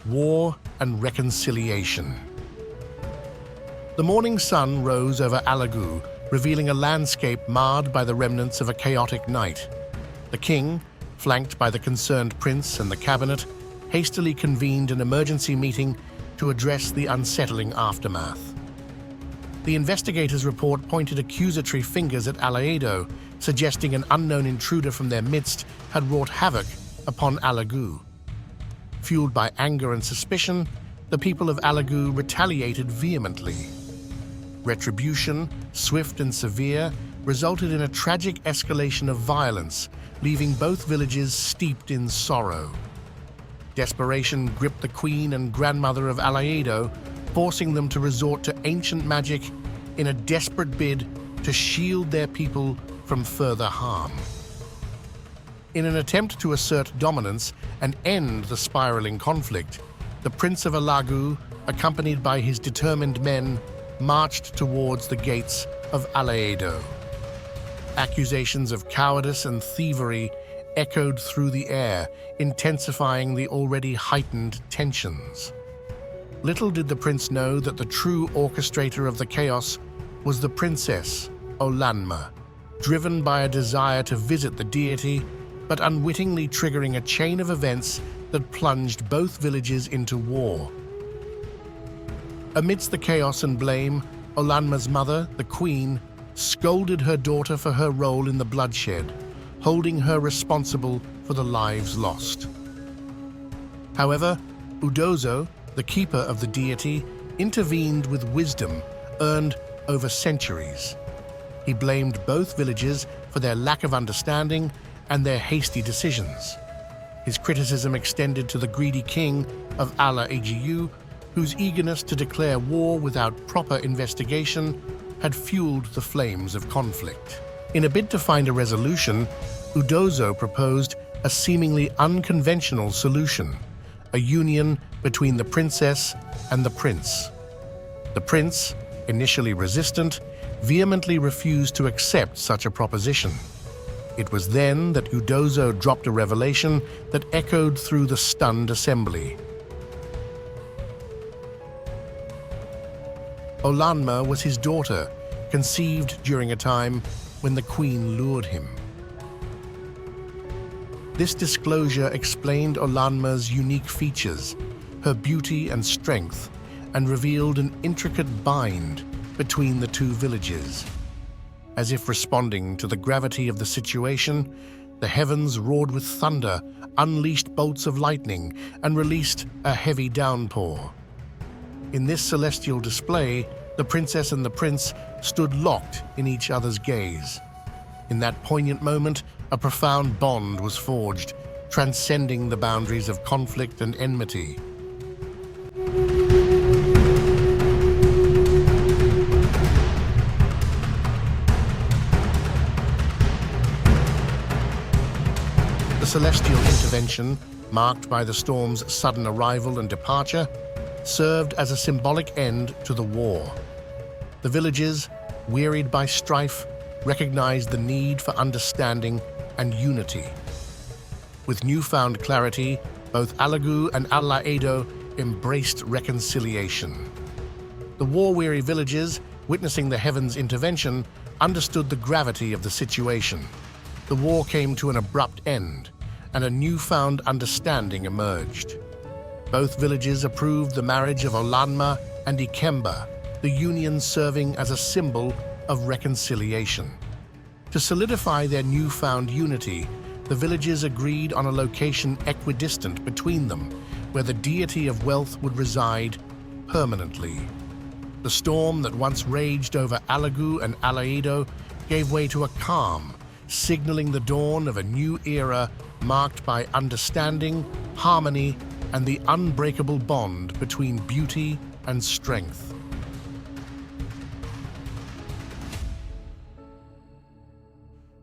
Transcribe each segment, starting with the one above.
war and reconciliation. The morning sun rose over AlaAgu, revealing a landscape marred by the remnants of a chaotic night. The king, flanked by the concerned prince and the cabinet, hastily convened an emergency meeting to address the unsettling aftermath. The investigators' report pointed accusatory fingers at AlaEdo, suggesting an unknown intruder from their midst had wrought havoc upon AlaAgu. Fueled by anger and suspicion, the people of AlaAgu retaliated vehemently. Retribution, swift and severe, resulted in a tragic escalation of violence, leaving both villages steeped in sorrow. Desperation gripped the queen and grandmother of AlaEdo, forcing them to resort to ancient magic in a desperate bid to shield their people from further harm. In an attempt to assert dominance and end the spiraling conflict, the Prince of AlaAgu, accompanied by his determined men, marched towards the gates of AlaEdo. Accusations of cowardice and thievery echoed through the air, intensifying the already heightened tensions. Little did the prince know that the true orchestrator of the chaos was the Princess Olanma, driven by a desire to visit the deity, but unwittingly triggering a chain of events that plunged both villages into war. Amidst the chaos and blame, Olanma's mother, the queen, scolded her daughter for her role in the bloodshed, holding her responsible for the lives lost. However, Udozo, the keeper of the deity, intervened with wisdom earned over centuries. He blamed both villages for their lack of understanding and their hasty decisions. His criticism extended to the greedy king of AlaAgu, whose eagerness to declare war without proper investigation had fueled the flames of conflict. In a bid to find a resolution, Udozo proposed a seemingly unconventional solution, a union between the princess and the prince. The prince, initially resistant, vehemently refused to accept such a proposition. It was then that Udozo dropped a revelation that echoed through the stunned assembly. Olanma was his daughter, conceived during a time when the queen lured him. This disclosure explained Olanma's unique features, her beauty and strength, and revealed an intricate bind between the two villages. As if responding to the gravity of the situation, the heavens roared with thunder, unleashed bolts of lightning, and released a heavy downpour. In this celestial display, the princess and the prince stood locked in each other's gaze. In that poignant moment, a profound bond was forged, transcending the boundaries of conflict and enmity. The celestial intervention, marked by the storm's sudden arrival and departure, served as a symbolic end to the war. The villages, wearied by strife, recognized the need for understanding and unity. With newfound clarity, both AlaAgu and AlaEdo embraced reconciliation. The war-weary villages, witnessing the heavens' intervention, understood the gravity of the situation. The war came to an abrupt end, and a newfound understanding emerged. Both villages approved the marriage of Olanma and Ikemba, the union serving as a symbol of reconciliation. To solidify their newfound unity, the villages agreed on a location equidistant between them, where the deity of wealth would reside permanently. The storm that once raged over AlaAgu and AlaEdo gave way to a calm, signaling the dawn of a new era marked by understanding, harmony, and the unbreakable bond between beauty and strength.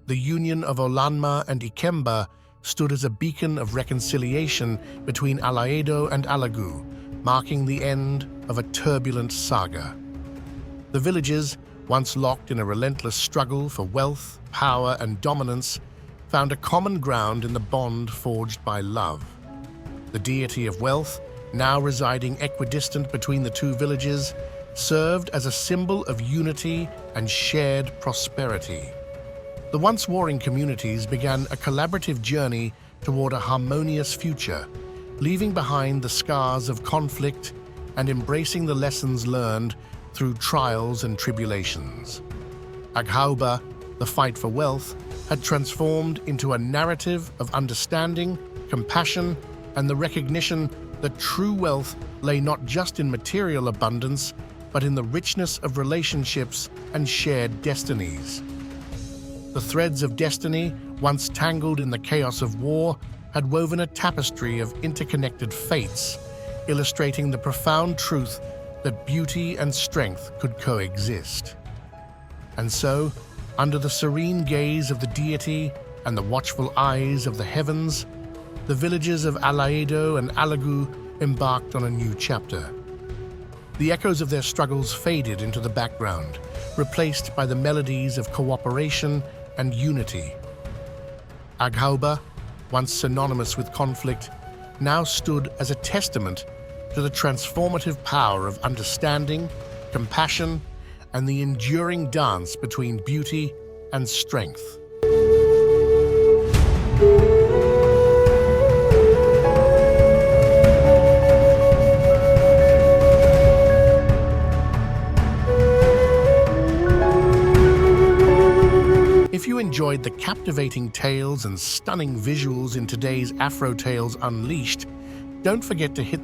The union of Olanma and Ikemba stood as a beacon of reconciliation between AlaEdo and AlaAgu, marking the end of a turbulent saga. The villages, once locked in a relentless struggle for wealth, power, and dominance, found a common ground in the bond forged by love. The deity of wealth, now residing equidistant between the two villages, served as a symbol of unity and shared prosperity. The once warring communities began a collaborative journey toward a harmonious future, leaving behind the scars of conflict and embracing the lessons learned through trials and tribulations. AghaUba, the fight for wealth, had transformed into a narrative of understanding, compassion, and the recognition that true wealth lay not just in material abundance, but in the richness of relationships and shared destinies. The threads of destiny, once tangled in the chaos of war, had woven a tapestry of interconnected fates, illustrating the profound truth that beauty and strength could coexist. And so, under the serene gaze of the deity and the watchful eyes of the heavens, the villages of AlaEdo and AlaAgu embarked on a new chapter. The echoes of their struggles faded into the background, replaced by the melodies of cooperation and unity. AghaUba, once synonymous with conflict, now stood as a testament to the transformative power of understanding, compassion, and the enduring dance between beauty and strength. If you enjoyed the captivating tales and stunning visuals in today's Afro Tales Unleashed, don't forget to hit